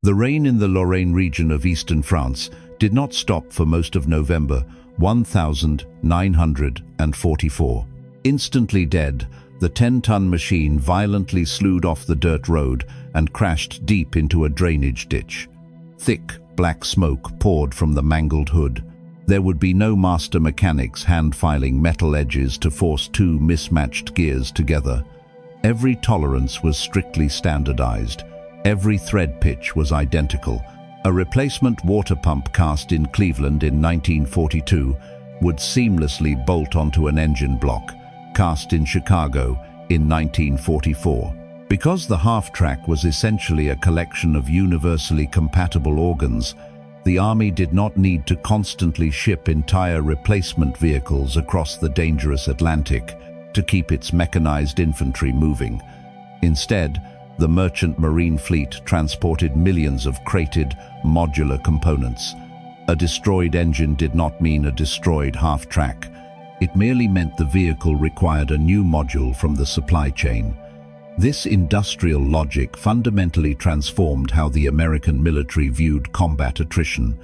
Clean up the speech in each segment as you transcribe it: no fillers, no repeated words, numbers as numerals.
The rain in the Lorraine region of eastern France did not stop for most of November 1944. Instantly dead, the 10-ton machine violently slewed off the dirt road and crashed deep into a drainage ditch. Thick, black smoke poured from the mangled hood. There would be no master mechanics hand-filing metal edges to force two mismatched gears together. Every tolerance was strictly standardized. Every thread pitch was identical. A replacement water pump cast in Cleveland in 1942 would seamlessly bolt onto an engine block, cast in Chicago in 1944. Because the half-track was essentially a collection of universally compatible organs, the Army did not need to constantly ship entire replacement vehicles across the dangerous Atlantic to keep its mechanized infantry moving. Instead, the merchant marine fleet transported millions of crated, modular components. A destroyed engine did not mean a destroyed half-track. It merely meant the vehicle required a new module from the supply chain. This industrial logic fundamentally transformed how the American military viewed combat attrition.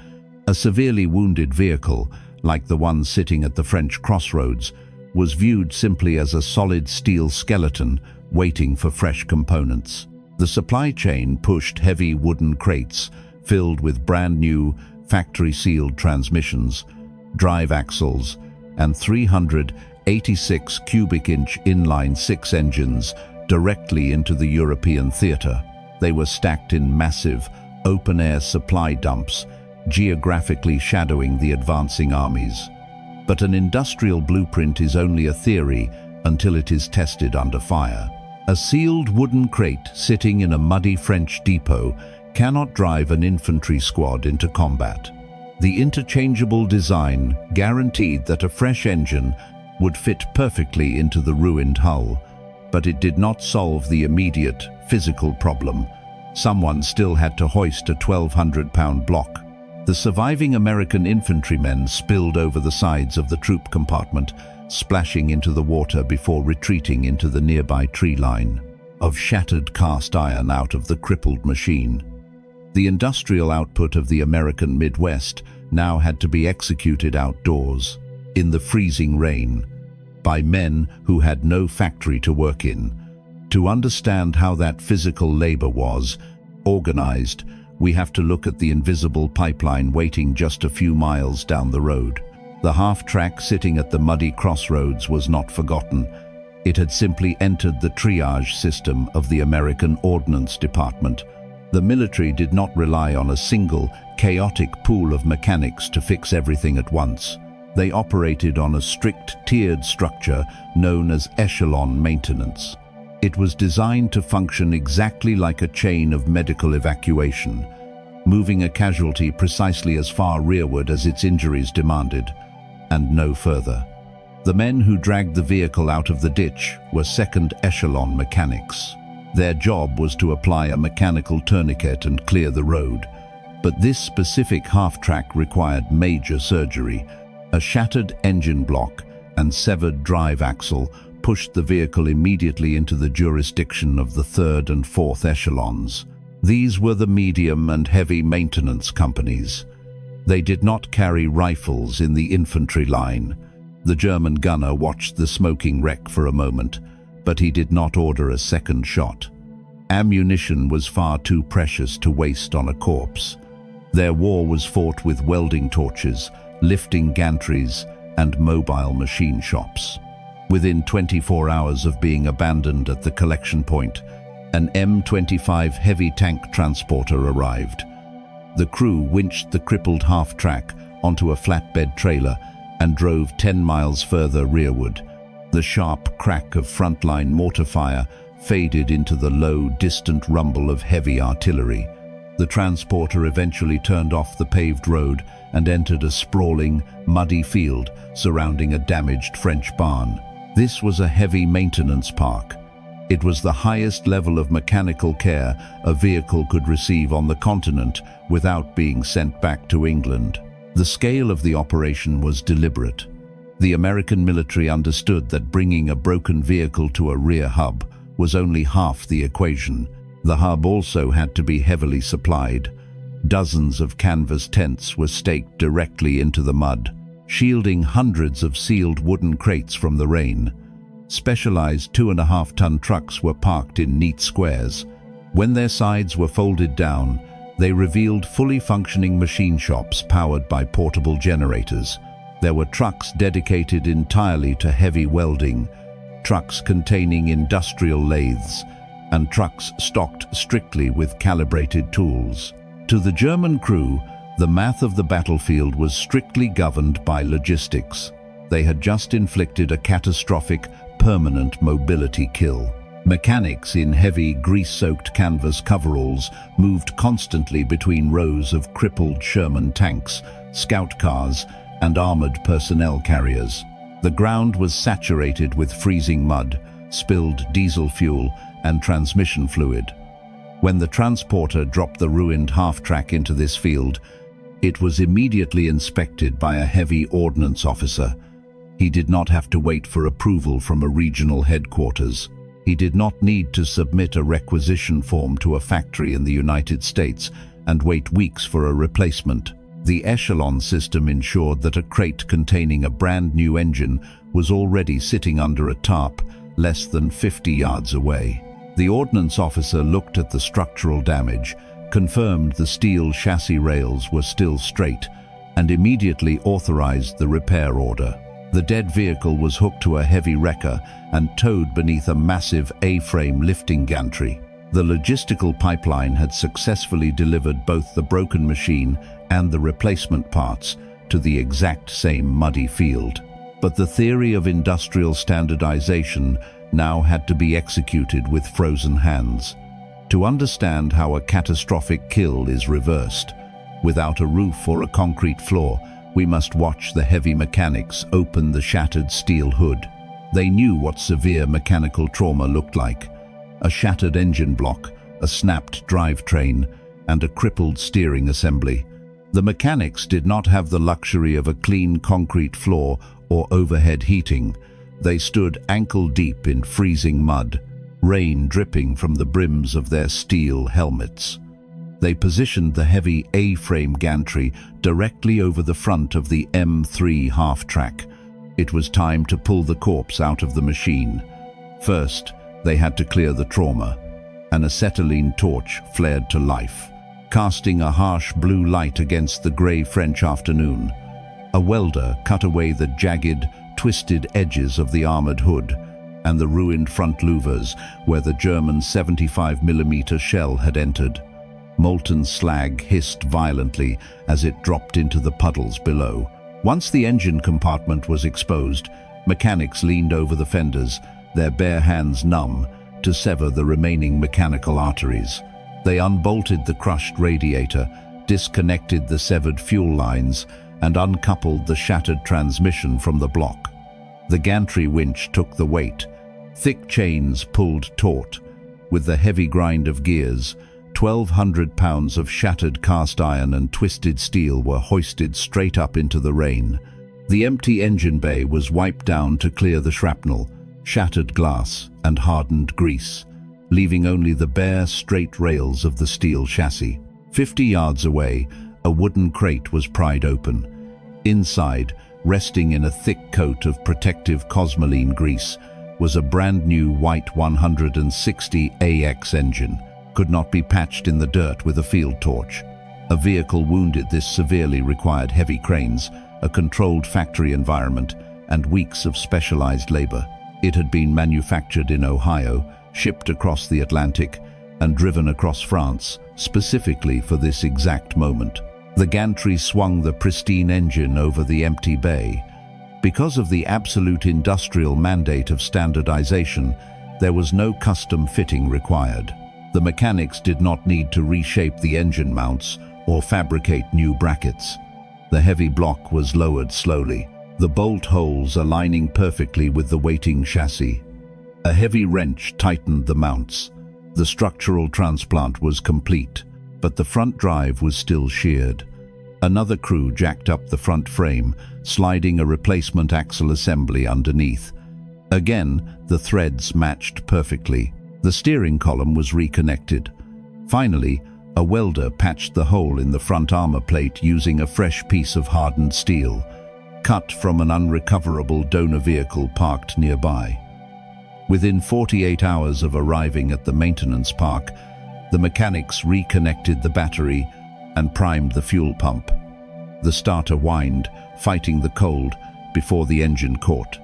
A severely wounded vehicle, like the one sitting at the French crossroads, was viewed simply as a solid steel skeleton waiting for fresh components. The supply chain pushed heavy wooden crates filled with brand new, factory-sealed transmissions, drive axles, and 386 cubic-inch inline-six engines directly into the European theater. They were stacked in massive, open-air supply dumps, geographically shadowing the advancing armies. But an industrial blueprint is only a theory until it is tested under fire. A sealed wooden crate sitting in a muddy French depot cannot drive an infantry squad into combat. The interchangeable design guaranteed that a fresh engine would fit perfectly into the ruined hull, but it did not solve the immediate physical problem. Someone still had to hoist a 1,200-pound block. The surviving American infantrymen spilled over the sides of the troop compartment, splashing into the water before retreating into the nearby tree line of shattered cast iron out of the crippled machine. The industrial output of the American Midwest now had to be executed outdoors, in the freezing rain, by men who had no factory to work in. To understand how that physical labor was organized, we have to look at the invisible pipeline waiting just a few miles down the road. The half-track sitting at the muddy crossroads was not forgotten. It had simply entered the triage system of the American Ordnance Department. The military did not rely on a single, chaotic pool of mechanics to fix everything at once. They operated on a strict tiered structure known as echelon maintenance. It was designed to function exactly like a chain of medical evacuation, moving a casualty precisely as far rearward as its injuries demanded, and no further. The men who dragged the vehicle out of the ditch were second echelon mechanics. Their job was to apply a mechanical tourniquet and clear the road. But this specific half-track required major surgery. A shattered engine block and severed drive axle pushed the vehicle immediately into the jurisdiction of the third and fourth echelons. These were the medium and heavy maintenance companies. They did not carry rifles in the infantry line. The German gunner watched the smoking wreck for a moment, but he did not order a second shot. Ammunition was far too precious to waste on a corpse. Their war was fought with welding torches, lifting gantries, and mobile machine shops. Within 24 hours of being abandoned at the collection point, an M25 heavy tank transporter arrived. The crew winched the crippled half-track onto a flatbed trailer and drove 10 miles further rearward. The sharp crack of frontline mortar fire faded into the low, distant rumble of heavy artillery. The transporter eventually turned off the paved road and entered a sprawling, muddy field surrounding a damaged French barn. This was a heavy maintenance park. It was the highest level of mechanical care a vehicle could receive on the continent without being sent back to England. The scale of the operation was deliberate. The American military understood that bringing a broken vehicle to a rear hub was only half the equation. The hub also had to be heavily supplied. Dozens of canvas tents were staked directly into the mud, shielding hundreds of sealed wooden crates from the rain. Specialized 2.5-ton trucks were parked in neat squares. When their sides were folded down, they revealed fully functioning machine shops powered by portable generators. There were trucks dedicated entirely to heavy welding, trucks containing industrial lathes, and trucks stocked strictly with calibrated tools. To the German crew, the math of the battlefield was strictly governed by logistics. They had just inflicted a catastrophic, permanent mobility kill. Mechanics in heavy, grease-soaked canvas coveralls moved constantly between rows of crippled Sherman tanks, scout cars, and armored personnel carriers. The ground was saturated with freezing mud, spilled diesel fuel, and transmission fluid. When the transporter dropped the ruined half-track into this field, it was immediately inspected by a heavy ordnance officer. He did not have to wait for approval from a regional headquarters. He did not need to submit a requisition form to a factory in the United States and wait weeks for a replacement. The echelon system ensured that a crate containing a brand new engine was already sitting under a tarp less than 50 yards away. The ordnance officer looked at the structural damage, confirmed the steel chassis rails were still straight, and immediately authorized the repair order. The dead vehicle was hooked to a heavy wrecker and towed beneath a massive A-frame lifting gantry. The logistical pipeline had successfully delivered both the broken machine and the replacement parts to the exact same muddy field. But the theory of industrial standardization now had to be executed with frozen hands. To understand how a catastrophic kill is reversed, without a roof or a concrete floor, we must watch the heavy mechanics open the shattered steel hood. They knew what severe mechanical trauma looked like: a shattered engine block, a snapped drivetrain, and a crippled steering assembly. The mechanics did not have the luxury of a clean concrete floor or overhead heating. They stood ankle-deep in freezing mud, rain dripping from the brims of their steel helmets. They positioned the heavy A-frame gantry directly over the front of the M3 half-track. It was time to pull the corpse out of the machine. First, they had to clear the trauma. An acetylene torch flared to life, casting a harsh blue light against the grey French afternoon. A welder cut away the jagged, twisted edges of the armored hood and the ruined front louvers where the German 75mm shell had entered. Molten slag hissed violently as it dropped into the puddles below. Once the engine compartment was exposed, mechanics leaned over the fenders, their bare hands numb, to sever the remaining mechanical arteries. They unbolted the crushed radiator, disconnected the severed fuel lines, and uncoupled the shattered transmission from the block. The gantry winch took the weight. Thick chains pulled taut. With the heavy grind of gears, 1,200 pounds of shattered cast iron and twisted steel were hoisted straight up into the rain. The empty engine bay was wiped down to clear the shrapnel, shattered glass, and hardened grease, leaving only the bare, straight rails of the steel chassis. 50 yards away, a wooden crate was pried open. Inside, resting in a thick coat of protective cosmoline grease, was a brand new white 160 AX engine. Could not be patched in the dirt with a field torch. A vehicle wounded this severely required heavy cranes, a controlled factory environment, and weeks of specialized labor. It had been manufactured in Ohio, shipped across the Atlantic, and driven across France, specifically for this exact moment. The gantry swung the pristine engine over the empty bay. Because of the absolute industrial mandate of standardization, there was no custom fitting required. The mechanics did not need to reshape the engine mounts or fabricate new brackets. The heavy block was lowered slowly, the bolt holes aligning perfectly with the waiting chassis. A heavy wrench tightened the mounts. The structural transplant was complete, but the front drive was still sheared. Another crew jacked up the front frame, sliding a replacement axle assembly underneath. Again, the threads matched perfectly. The steering column was reconnected. Finally, a welder patched the hole in the front armor plate using a fresh piece of hardened steel, cut from an unrecoverable donor vehicle parked nearby. Within 48 hours of arriving at the maintenance park, the mechanics reconnected the battery and primed the fuel pump. The starter whined, fighting the cold, before the engine caught.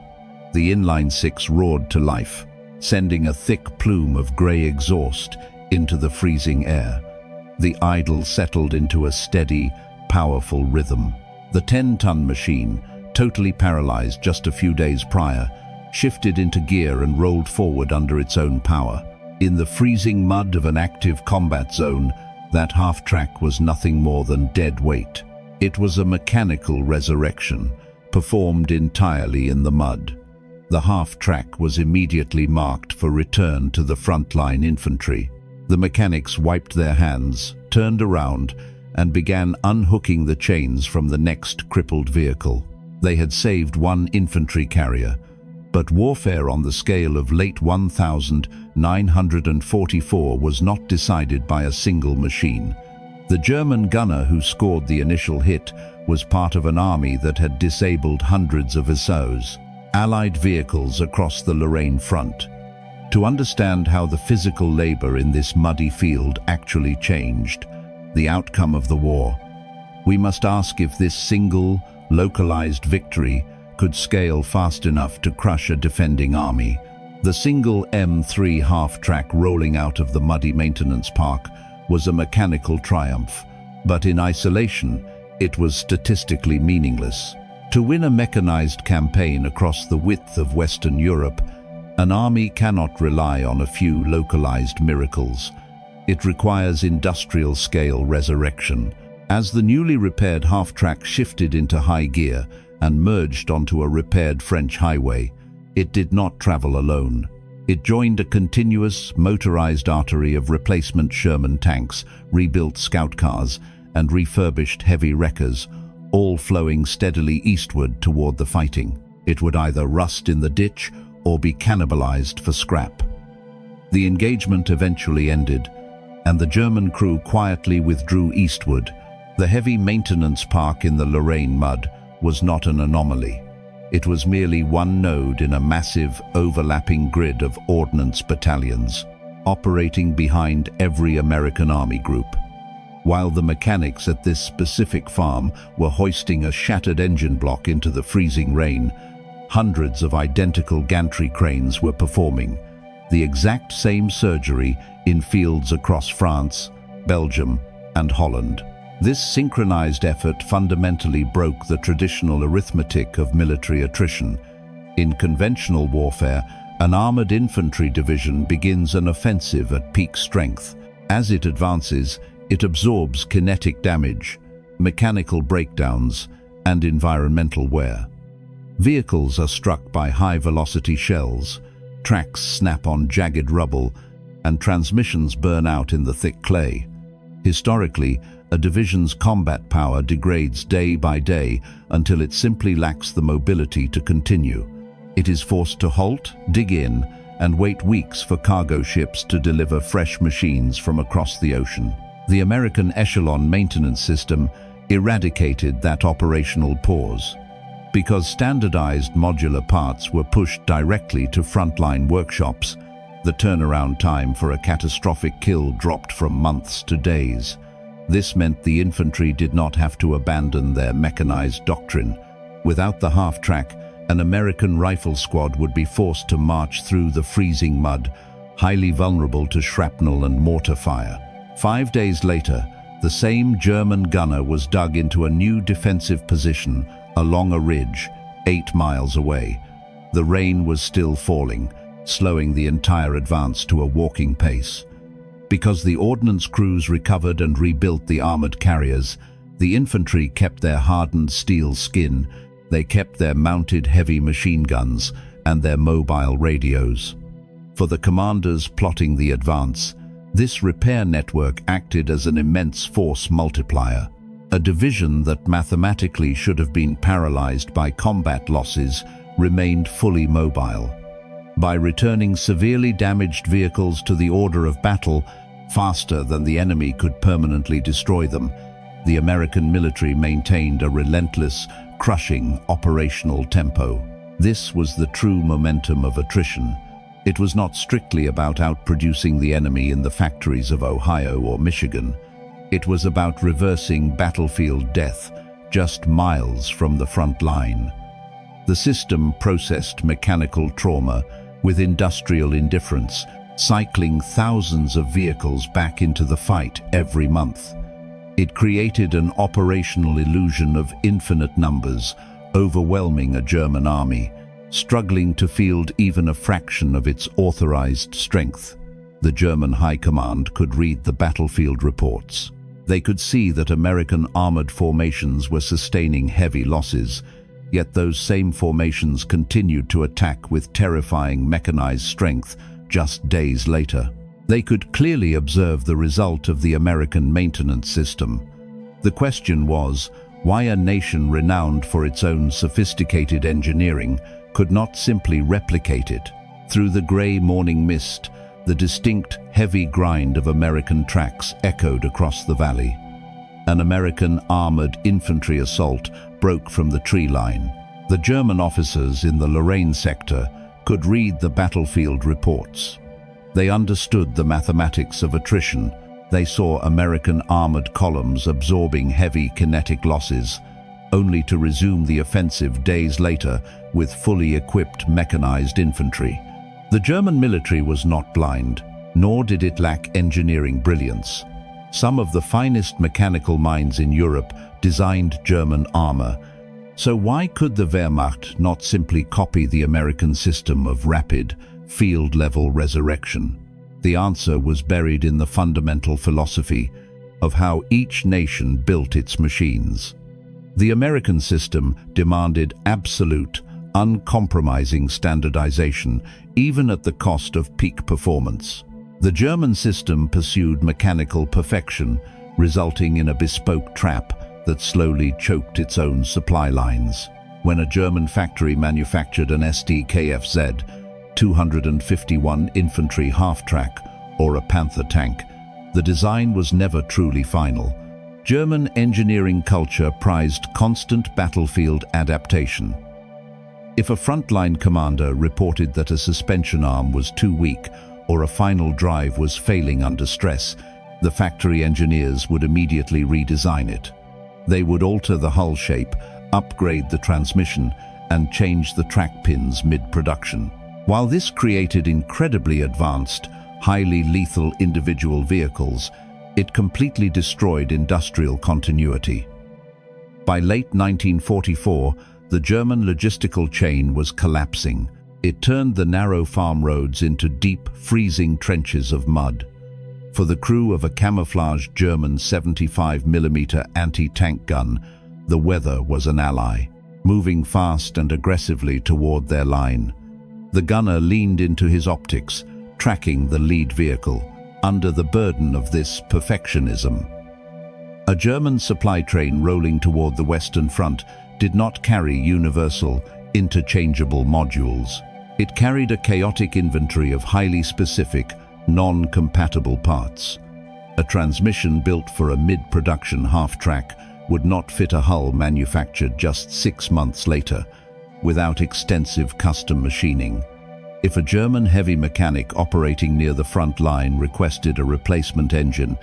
The inline six roared to life, sending a thick plume of grey exhaust into the freezing air. The idle settled into a steady, powerful rhythm. The 10-ton machine, totally paralyzed just a few days prior, shifted into gear and rolled forward under its own power. In the freezing mud of an active combat zone, that half-track was nothing more than dead weight. It was a mechanical resurrection, performed entirely in the mud. The half-track was immediately marked for return to the frontline infantry. The mechanics wiped their hands, turned around, and began unhooking the chains from the next crippled vehicle. They had saved one infantry carrier, but warfare on the scale of late 1944 was not decided by a single machine. The German gunner who scored the initial hit was part of an army that had disabled hundreds of SOs, Allied vehicles across the Lorraine front. To understand how the physical labor in this muddy field actually changed the outcome of the war, we must ask if this single, localized victory could scale fast enough to crush a defending army. The single M3 half-track rolling out of the muddy maintenance park was a mechanical triumph, but in isolation, it was statistically meaningless. To win a mechanized campaign across the width of Western Europe, an army cannot rely on a few localized miracles. It requires industrial-scale resurrection. As the newly repaired half-track shifted into high gear and merged onto a repaired French highway, it did not travel alone. It joined a continuous, motorized artery of replacement Sherman tanks, rebuilt scout cars, and refurbished heavy wreckers, all flowing steadily eastward toward the fighting. It would either rust in the ditch or be cannibalized for scrap. The engagement eventually ended, and the German crew quietly withdrew eastward. The heavy maintenance park in the Lorraine mud was not an anomaly. It was merely one node in a massive, overlapping grid of ordnance battalions, operating behind every American Army group. While the mechanics at this specific farm were hoisting a shattered engine block into the freezing rain, hundreds of identical gantry cranes were performing the exact same surgery in fields across France, Belgium, and Holland. This synchronized effort fundamentally broke the traditional arithmetic of military attrition. In conventional warfare, an armored infantry division begins an offensive at peak strength. As it advances, it absorbs kinetic damage, mechanical breakdowns, and environmental wear. Vehicles are struck by high-velocity shells, tracks snap on jagged rubble, and transmissions burn out in the thick clay. Historically, a division's combat power degrades day by day until it simply lacks the mobility to continue. It is forced to halt, dig in, and wait weeks for cargo ships to deliver fresh machines from across the ocean. The American echelon maintenance system eradicated that operational pause. Because standardized modular parts were pushed directly to frontline workshops, the turnaround time for a catastrophic kill dropped from months to days. This meant the infantry did not have to abandon their mechanized doctrine. Without the half-track, an American rifle squad would be forced to march through the freezing mud, highly vulnerable to shrapnel and mortar fire. 5 days later, the same German gunner was dug into a new defensive position along a ridge 8 miles away. The rain was still falling, slowing the entire advance to a walking pace. Because the ordnance crews recovered and rebuilt the armored carriers, the infantry kept their hardened steel skin, they kept their mounted heavy machine guns and their mobile radios. For the commanders plotting the advance, this repair network acted as an immense force multiplier. A division that mathematically should have been paralyzed by combat losses remained fully mobile. by returning severely damaged vehicles to the order of battle faster than the enemy could permanently destroy them. The American military maintained a relentless, crushing operational tempo. This was the true momentum of attrition. It was not strictly about outproducing the enemy in the factories of Ohio or Michigan. It was about reversing battlefield death just miles from the front line. The system processed mechanical trauma with industrial indifference, cycling thousands of vehicles back into the fight every month. It created an operational illusion of infinite numbers, overwhelming a German army, struggling to field even a fraction of its authorized strength. The German High Command could read the battlefield reports. They could see that American armored formations were sustaining heavy losses, yet those same formations continued to attack with terrifying mechanized strength just days later. They could clearly observe the result of the American maintenance system. The question was, why a nation renowned for its own sophisticated engineering could not simply replicate it. Through the grey morning mist, the distinct, heavy grind of American tracks echoed across the valley. An American armored infantry assault broke from the tree line. The German officers in the Lorraine sector could read the battlefield reports. They understood the mathematics of attrition. They saw American armored columns absorbing heavy kinetic losses, only to resume the offensive days later with fully equipped mechanized infantry. The German military was not blind, nor did it lack engineering brilliance. Some of the finest mechanical minds in Europe designed German armor. So why could the Wehrmacht not simply copy the American system of rapid, field-level resurrection? The answer was buried in the fundamental philosophy of how each nation built its machines. The American system demanded absolute, uncompromising standardization, even at the cost of peak performance. The German system pursued mechanical perfection, resulting in a bespoke trap that slowly choked its own supply lines. When a German factory manufactured an SDKFZ 251 infantry half-track or a Panther tank, the design was never truly final. German engineering culture prized constant battlefield adaptation. If a frontline commander reported that a suspension arm was too weak or a final drive was failing under stress, the factory engineers would immediately redesign it. They would alter the hull shape, upgrade the transmission, and change the track pins mid-production. While this created incredibly advanced, highly lethal individual vehicles, it completely destroyed industrial continuity. By late 1944, the German logistical chain was collapsing. It turned the narrow farm roads into deep, freezing trenches of mud. For the crew of a camouflaged German 75mm anti-tank gun, the weather was an ally, moving fast and aggressively toward their line. The gunner leaned into his optics, tracking the lead vehicle, under the burden of this perfectionism. A German supply train rolling toward the Western Front did not carry universal, interchangeable modules. It carried a chaotic inventory of highly specific, non-compatible parts. A transmission built for a mid-production half-track would not fit a hull manufactured just 6 months later, without extensive custom machining. If a German heavy mechanic operating near the front line requested a replacement engine,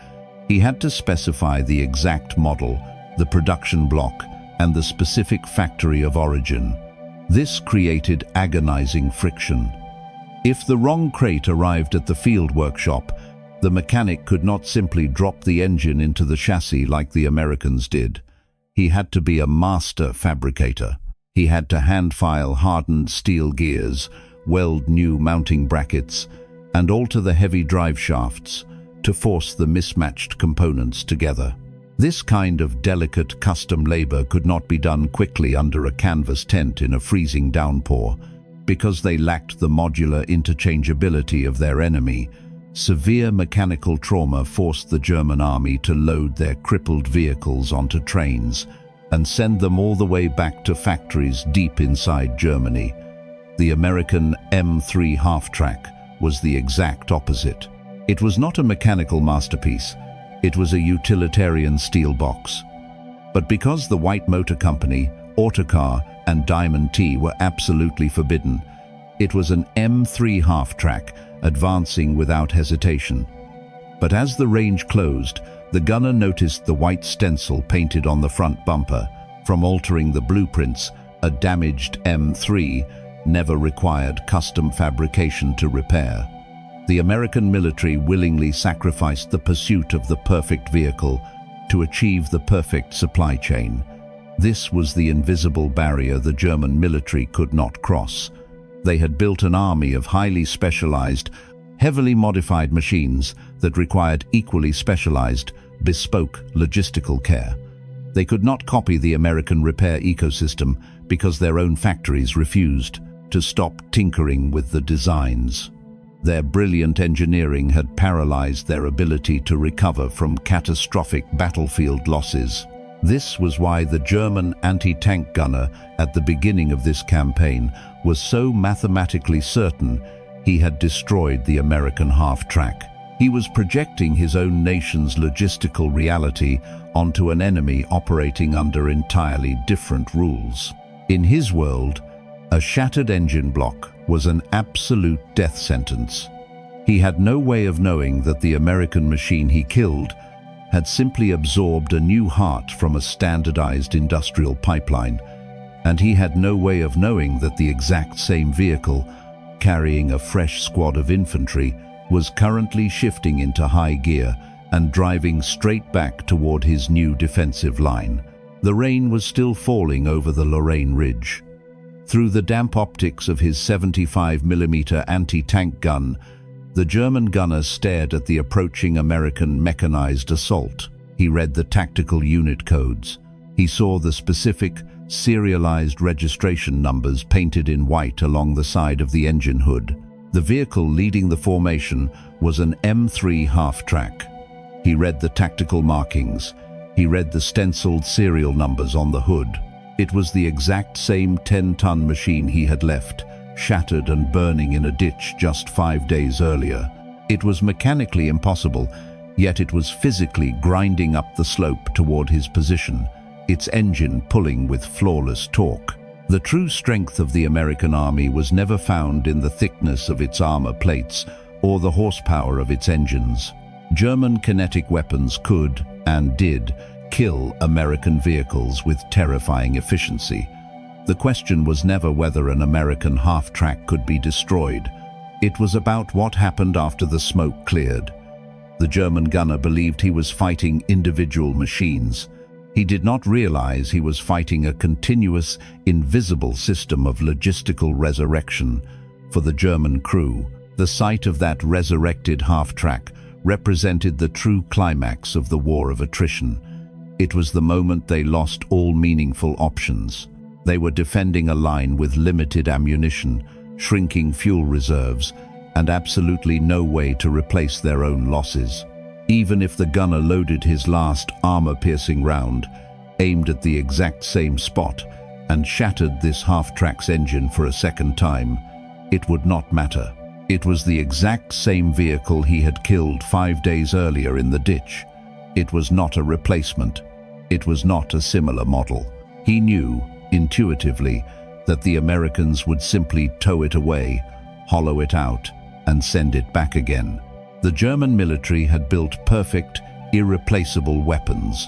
he had to specify the exact model, the production block, and the specific factory of origin. This created agonizing friction. If the wrong crate arrived at the field workshop, the mechanic could not simply drop the engine into the chassis like the Americans did. He had to be a master fabricator. He had to hand-file hardened steel gears, weld new mounting brackets, and alter the heavy drive shafts to force the mismatched components together. This kind of delicate custom labor could not be done quickly under a canvas tent in a freezing downpour. Because they lacked the modular interchangeability of their enemy, severe mechanical trauma forced the German army to load their crippled vehicles onto trains and send them all the way back to factories deep inside Germany. The American M3 half-track was the exact opposite. It was not a mechanical masterpiece, it was a utilitarian steel box. But because the White Motor Company, Autocar, and Diamond T were absolutely forbidden, it was an M3 half-track, advancing without hesitation. But as the range closed, the gunner noticed the white stencil painted on the front bumper. From altering the blueprints, a damaged M3 never required custom fabrication to repair. The American military willingly sacrificed the pursuit of the perfect vehicle to achieve the perfect supply chain. This was the invisible barrier the German military could not cross. They had built an army of highly specialized, heavily modified machines that required equally specialized, bespoke logistical care. They could not copy the American repair ecosystem because their own factories refused to stop tinkering with the designs. Their brilliant engineering had paralyzed their ability to recover from catastrophic battlefield losses. This was why the German anti-tank gunner at the beginning of this campaign was so mathematically certain he had destroyed the American half-track. He was projecting his own nation's logistical reality onto an enemy operating under entirely different rules. In his world, a shattered engine block was an absolute death sentence. He had no way of knowing that the American machine he killed had simply absorbed a new heart from a standardized industrial pipeline, and he had no way of knowing that the exact same vehicle, carrying a fresh squad of infantry, was currently shifting into high gear and driving straight back toward his new defensive line. The rain was still falling over the Lorraine Ridge. Through the damp optics of his 75mm anti-tank gun, the German gunner stared at the approaching American mechanized assault. He read the tactical unit codes. He saw the specific, serialized registration numbers painted in white along the side of the engine hood. The vehicle leading the formation was an M3 half-track. He read the tactical markings. He read the stenciled serial numbers on the hood. It was the exact same 10-ton machine he had left, shattered and burning in a ditch just 5 days earlier. It was mechanically impossible, yet it was physically grinding up the slope toward his position, its engine pulling with flawless torque. The true strength of the American army was never found in the thickness of its armor plates or the horsepower of its engines. German kinetic weapons could, and did, kill American vehicles with terrifying efficiency. The question was never whether an American half-track could be destroyed. It was about what happened after the smoke cleared. The German gunner believed he was fighting individual machines. He did not realize he was fighting a continuous, invisible system of logistical resurrection. For the German crew, the sight of that resurrected half-track represented the true climax of the war of attrition. It was the moment they lost all meaningful options. They were defending a line with limited ammunition, shrinking fuel reserves, and absolutely no way to replace their own losses. Even if the gunner loaded his last armor-piercing round, aimed at the exact same spot, and shattered this half-track's engine for a second time, it would not matter. It was the exact same vehicle he had killed 5 days earlier in the ditch. It was not a replacement. It was not a similar model. He knew, intuitively, that the Americans would simply tow it away, hollow it out, and send it back again. The German military had built perfect, irreplaceable weapons.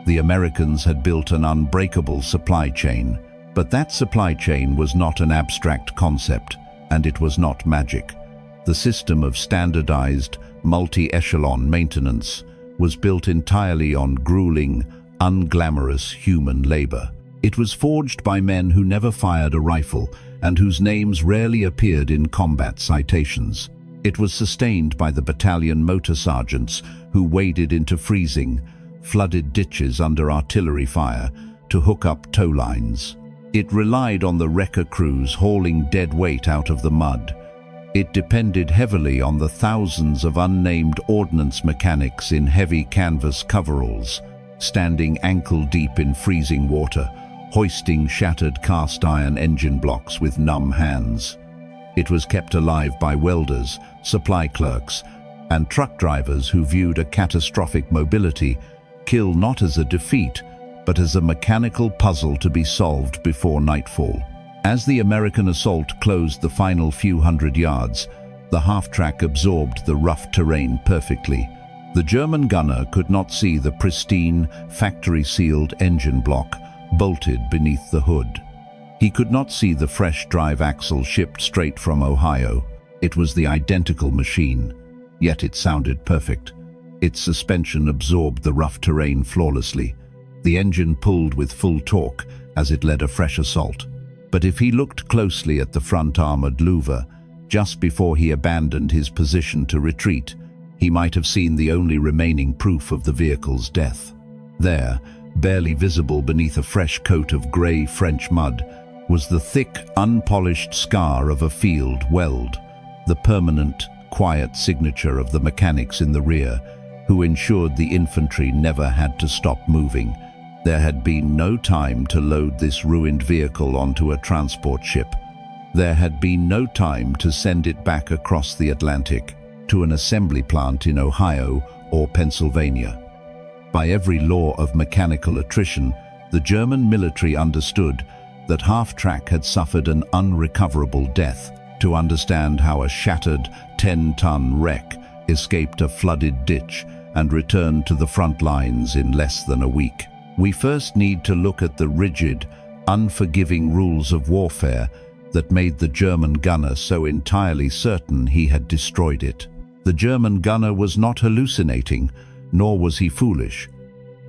The Americans had built an unbreakable supply chain. But that supply chain was not an abstract concept, and it was not magic. The system of standardized, multi-echelon maintenance was built entirely on grueling, unglamorous human labor. It was forged by men who never fired a rifle and whose names rarely appeared in combat citations. It was sustained by the battalion motor sergeants who waded into freezing, flooded ditches under artillery fire to hook up tow lines. It relied on the wrecker crews hauling dead weight out of the mud. It depended heavily on the thousands of unnamed ordnance mechanics in heavy canvas coveralls, standing ankle-deep in freezing water, hoisting shattered cast iron engine blocks with numb hands. It was kept alive by welders, supply clerks, and truck drivers who viewed a catastrophic mobility kill not as a defeat, but as a mechanical puzzle to be solved before nightfall. As the American assault closed the final few hundred yards, the half-track absorbed the rough terrain perfectly. The German gunner could not see the pristine, factory-sealed engine block bolted beneath the hood. He could not see the fresh drive axle shipped straight from Ohio. It was the identical machine, yet it sounded perfect. Its suspension absorbed the rough terrain flawlessly. The engine pulled with full torque as it led a fresh assault. But if he looked closely at the front armored louver, just before he abandoned his position to retreat, he might have seen the only remaining proof of the vehicle's death. There, barely visible beneath a fresh coat of grey French mud, was the thick, unpolished scar of a field weld, the permanent, quiet signature of the mechanics in the rear, who ensured the infantry never had to stop moving. There had been no time to load this ruined vehicle onto a transport ship. There had been no time to send it back across the Atlantic to an assembly plant in Ohio or Pennsylvania. By every law of mechanical attrition, the German military understood that half-track had suffered an unrecoverable death. To understand how a shattered 10-ton wreck escaped a flooded ditch and returned to the front lines in less than a week, we first need to look at the rigid, unforgiving rules of warfare that made the German gunner so entirely certain he had destroyed it. The German gunner was not hallucinating, nor was he foolish.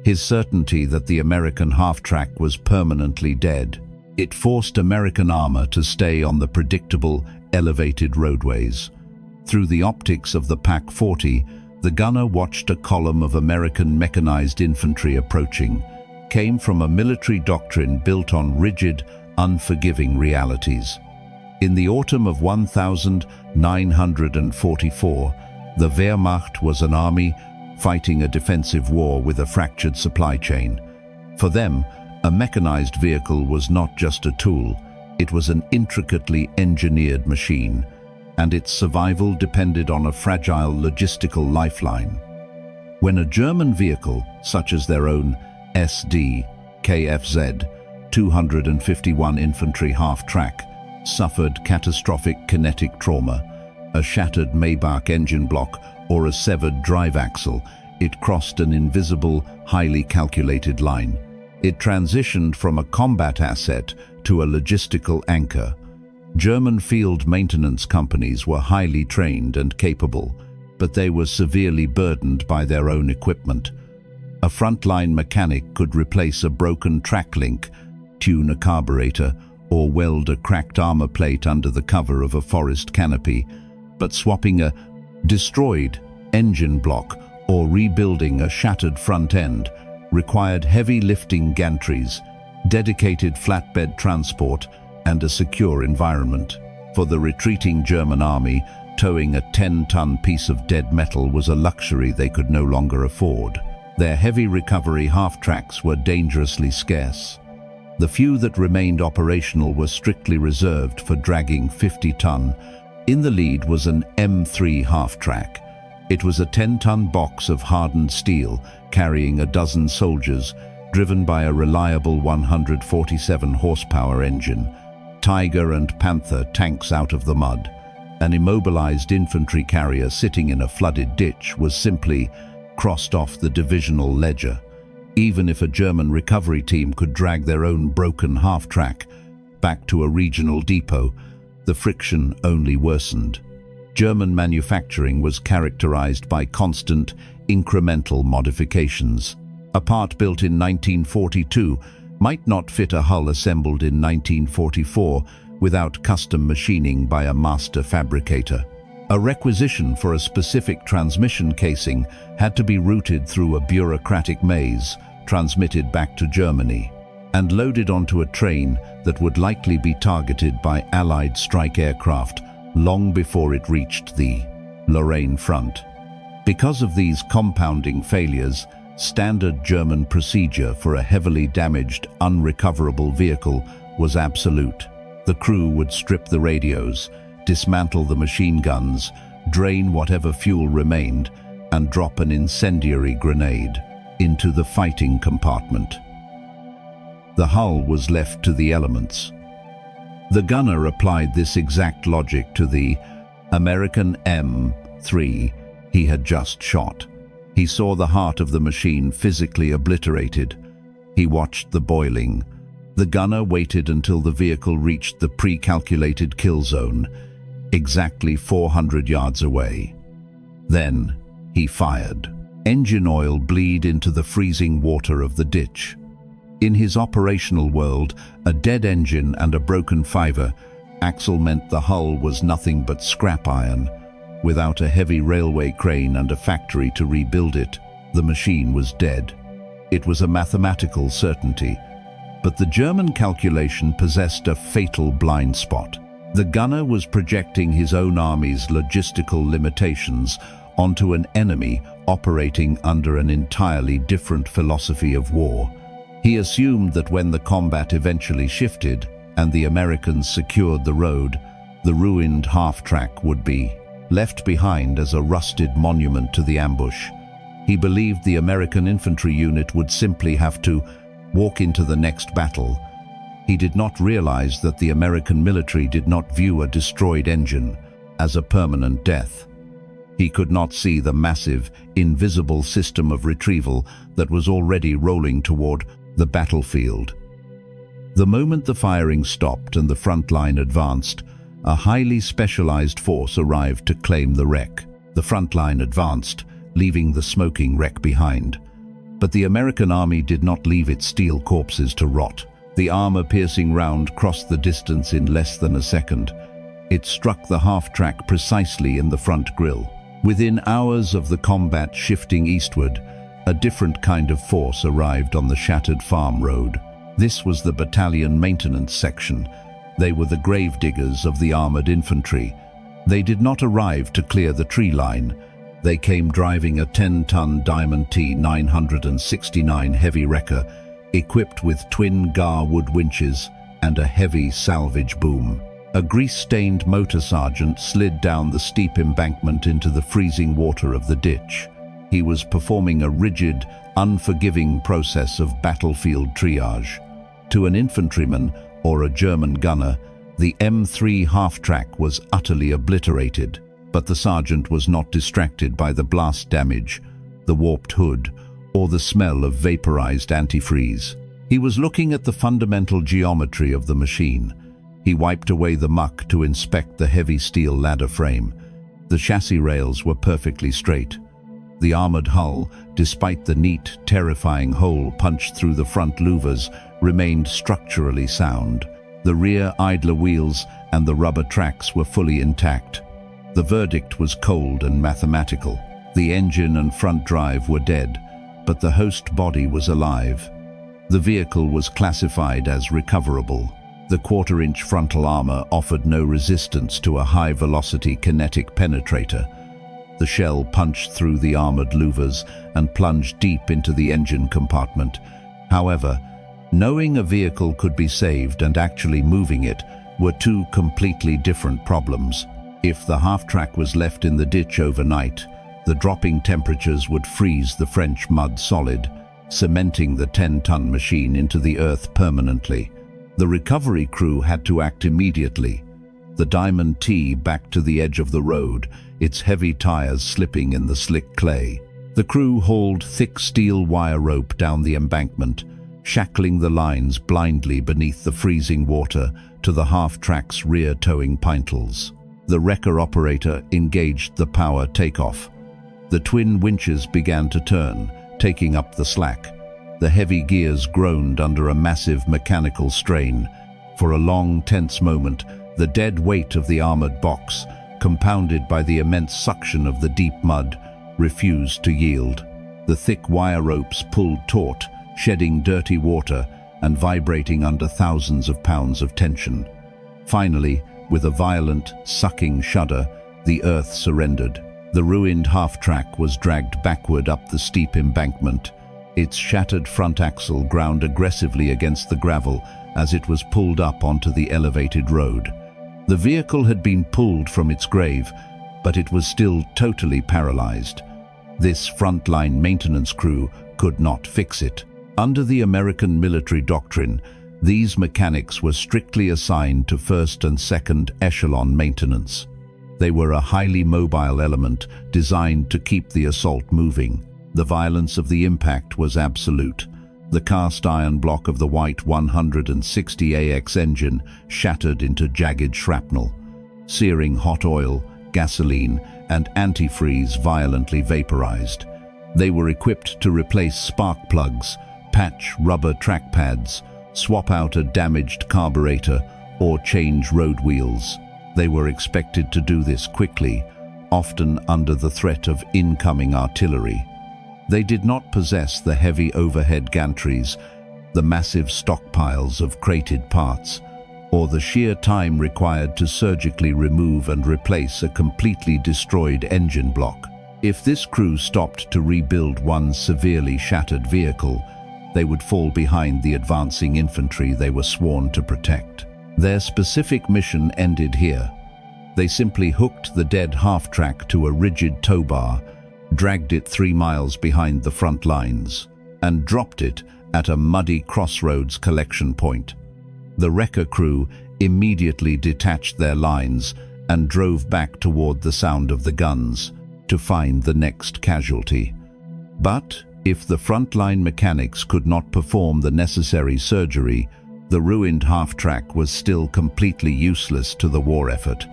His certainty that the American half-track was permanently dead. It forced American armor to stay on the predictable, elevated roadways. Through the optics of the PaK-40, the gunner watched a column of American mechanized infantry approaching, came from a military doctrine built on rigid, unforgiving realities. In the autumn of 1944, the Wehrmacht was an army fighting a defensive war with a fractured supply chain. For them, a mechanized vehicle was not just a tool, it was an intricately engineered machine, and its survival depended on a fragile logistical lifeline. When a German vehicle, such as their own SD KFZ 251 infantry half-track, suffered catastrophic kinetic trauma, a shattered Maybach engine block or a severed drive axle, it crossed an invisible, highly calculated line. It transitioned from a combat asset to a logistical anchor. German field maintenance companies were highly trained and capable, but they were severely burdened by their own equipment. A frontline mechanic could replace a broken track link, tune a carburetor, or weld a cracked armor plate under the cover of a forest canopy, but swapping a destroyed engine block or rebuilding a shattered front end required heavy lifting gantries, dedicated flatbed transport, and a secure environment. For the retreating German army, towing a 10-ton piece of dead metal was a luxury they could no longer afford. Their heavy recovery half-tracks were dangerously scarce. The few that remained operational were strictly reserved for dragging 50-ton. In the lead was an M3 half-track. It was a 10-ton box of hardened steel carrying a dozen soldiers, driven by a reliable 147 horsepower engine. Tiger and Panther tanks out of the mud. An immobilized infantry carrier sitting in a flooded ditch was simply crossed off the divisional ledger. Even if a German recovery team could drag their own broken half-track back to a regional depot, the friction only worsened. German manufacturing was characterized by constant, incremental modifications. A part built in 1942 might not fit a hull assembled in 1944 without custom machining by a master fabricator. A requisition for a specific transmission casing had to be routed through a bureaucratic maze, transmitted back to Germany, and loaded onto a train that would likely be targeted by Allied strike aircraft long before it reached the Lorraine front. Because of these compounding failures, Standard German procedure for a heavily damaged, unrecoverable vehicle was absolute. The crew would strip the radios, dismantle the machine guns, drain whatever fuel remained, and drop an incendiary grenade into the fighting compartment. The hull was left to the elements. The gunner applied this exact logic to the American M3 he had just shot. He saw the heart of the machine physically obliterated. He watched the boiling. The gunner waited until the vehicle reached the pre-calculated kill zone, exactly 400 yards away. Then he fired. Engine oil bleed into the freezing water of the ditch. In his operational world, a dead engine and a broken fiver axle meant the hull was nothing but scrap iron. Without a heavy railway crane and a factory to rebuild it, the machine was dead. It was a mathematical certainty, but the German calculation possessed a fatal blind spot. The gunner was projecting his own army's logistical limitations onto an enemy operating under an entirely different philosophy of war. He assumed that when the combat eventually shifted and the Americans secured the road, the ruined half-track would be left behind as a rusted monument to the ambush. He believed the American infantry unit would simply have to walk into the next battle. He did not realize that the American military did not view a destroyed engine as a permanent death. He could not see the massive, invisible system of retrieval that was already rolling toward the battlefield. The moment the firing stopped and the front line advanced, a highly specialized force arrived to claim the wreck. The front line advanced, leaving the smoking wreck behind. But the American army did not leave its steel corpses to rot. The armor-piercing round crossed the distance in less than a second. It struck the half-track precisely in the front grille. Within hours of the combat shifting eastward, a different kind of force arrived on the shattered farm road. This was the battalion maintenance section. They were the gravediggers of the armored infantry. They did not arrive to clear the tree line. They came driving a 10-ton Diamond T-969 heavy wrecker, equipped with twin Gar wood winches and a heavy salvage boom. A grease-stained motor sergeant slid down the steep embankment into the freezing water of the ditch. He was performing a rigid, unforgiving process of battlefield triage. To an infantryman or a German gunner, the M3 half-track was utterly obliterated, but the sergeant was not distracted by the blast damage, the warped hood, or the smell of vaporized antifreeze. He was looking at the fundamental geometry of the machine. He wiped away the muck to inspect the heavy steel ladder frame. The chassis rails were perfectly straight. The armored hull, despite the neat, terrifying hole punched through the front louvers, remained structurally sound. The rear idler wheels and the rubber tracks were fully intact. The verdict was cold and mathematical. The engine and front drive were dead, but the host body was alive. The vehicle was classified as recoverable. The quarter-inch frontal armor offered no resistance to a high-velocity kinetic penetrator. The shell punched through the armored louvers and plunged deep into the engine compartment. However, knowing a vehicle could be saved and actually moving it were two completely different problems. If the half-track was left in the ditch overnight, the dropping temperatures would freeze the French mud solid, cementing the 10-ton machine into the earth permanently. The recovery crew had to act immediately. The Diamond T backed to the edge of the road, its heavy tires slipping in the slick clay. The crew hauled thick steel wire rope down the embankment, shackling the lines blindly beneath the freezing water to the half-track's rear towing pintles. The wrecker operator engaged the power takeoff. The twin winches began to turn, taking up the slack. The heavy gears groaned under a massive mechanical strain. For a long, tense moment, the dead weight of the armored box, compounded by the immense suction of the deep mud, refused to yield. The thick wire ropes pulled taut, shedding dirty water and vibrating under thousands of pounds of tension. Finally, with a violent, sucking shudder, the earth surrendered. The ruined half-track was dragged backward up the steep embankment, Its shattered front axle ground aggressively against the gravel as it was pulled up onto the elevated road. The vehicle had been pulled from its grave, but it was still totally paralyzed. This frontline maintenance crew could not fix it. Under the American military doctrine, these mechanics were strictly assigned to first and second echelon maintenance. They were a highly mobile element designed to keep the assault moving. The violence of the impact was absolute. The cast iron block of the white 160AX engine shattered into jagged shrapnel. Searing hot oil, gasoline, and antifreeze violently vaporized. They were equipped to replace spark plugs, patch rubber track pads, swap out a damaged carburetor, or change road wheels. They were expected to do this quickly, often under the threat of incoming artillery. They did not possess the heavy overhead gantries, the massive stockpiles of crated parts, or the sheer time required to surgically remove and replace a completely destroyed engine block. If this crew stopped to rebuild one severely shattered vehicle, they would fall behind the advancing infantry they were sworn to protect. Their specific mission ended here. They simply hooked the dead half-track to a rigid tow bar, dragged it 3 miles behind the front lines, and dropped it at a muddy crossroads collection point. The wrecker crew immediately detached their lines and drove back toward the sound of the guns to find the next casualty. But if the frontline mechanics could not perform the necessary surgery, the ruined half-track was still completely useless to the war effort.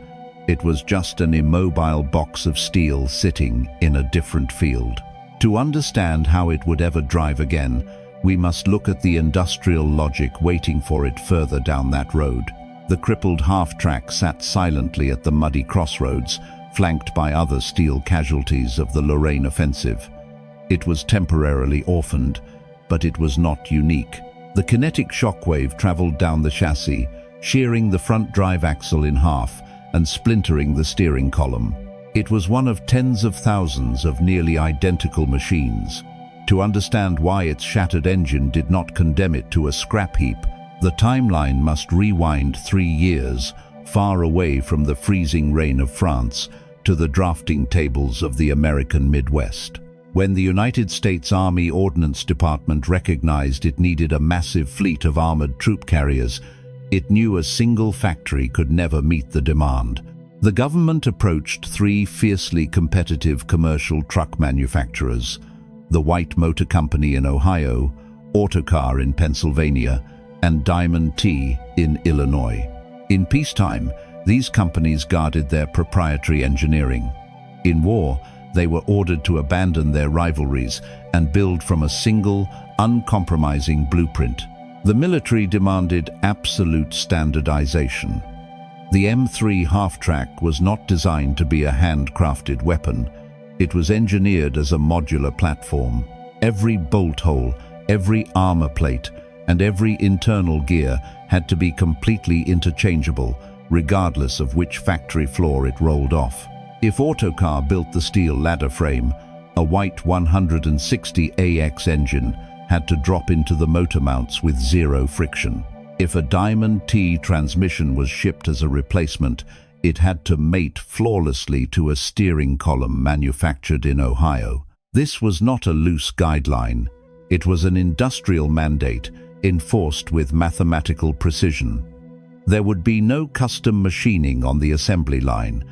It was just an immobile box of steel sitting in a different field. To understand how it would ever drive again, we must look at the industrial logic waiting for it further down that road. The crippled half-track sat silently at the muddy crossroads, flanked by other steel casualties of the Lorraine offensive. It was temporarily orphaned, but it was not unique. The kinetic shockwave traveled down the chassis, shearing the front drive axle in half and splintering the steering column. It was one of tens of thousands of nearly identical machines. To understand why its shattered engine did not condemn it to a scrap heap, the timeline must rewind 3 years, far away from the freezing rain of France, to the drafting tables of the American Midwest. When the United States Army Ordnance Department recognized it needed a massive fleet of armored troop carriers, it knew a single factory could never meet the demand. The government approached 3 fiercely competitive commercial truck manufacturers: the White Motor Company in Ohio, Autocar in Pennsylvania, and Diamond T in Illinois. In peacetime, these companies guarded their proprietary engineering. In war, they were ordered to abandon their rivalries and build from a single, uncompromising blueprint. The military demanded absolute standardization. The M3 half-track was not designed to be a handcrafted weapon. It was engineered as a modular platform. Every bolt hole, every armor plate, and every internal gear had to be completely interchangeable, regardless of which factory floor it rolled off. If Autocar built the steel ladder frame, a white 160AX engine had to drop into the motor mounts with 0 friction. If a Diamond T transmission was shipped as a replacement, it had to mate flawlessly to a steering column manufactured in Ohio. This was not a loose guideline. It was an industrial mandate enforced with mathematical precision. There would be no custom machining on the assembly line.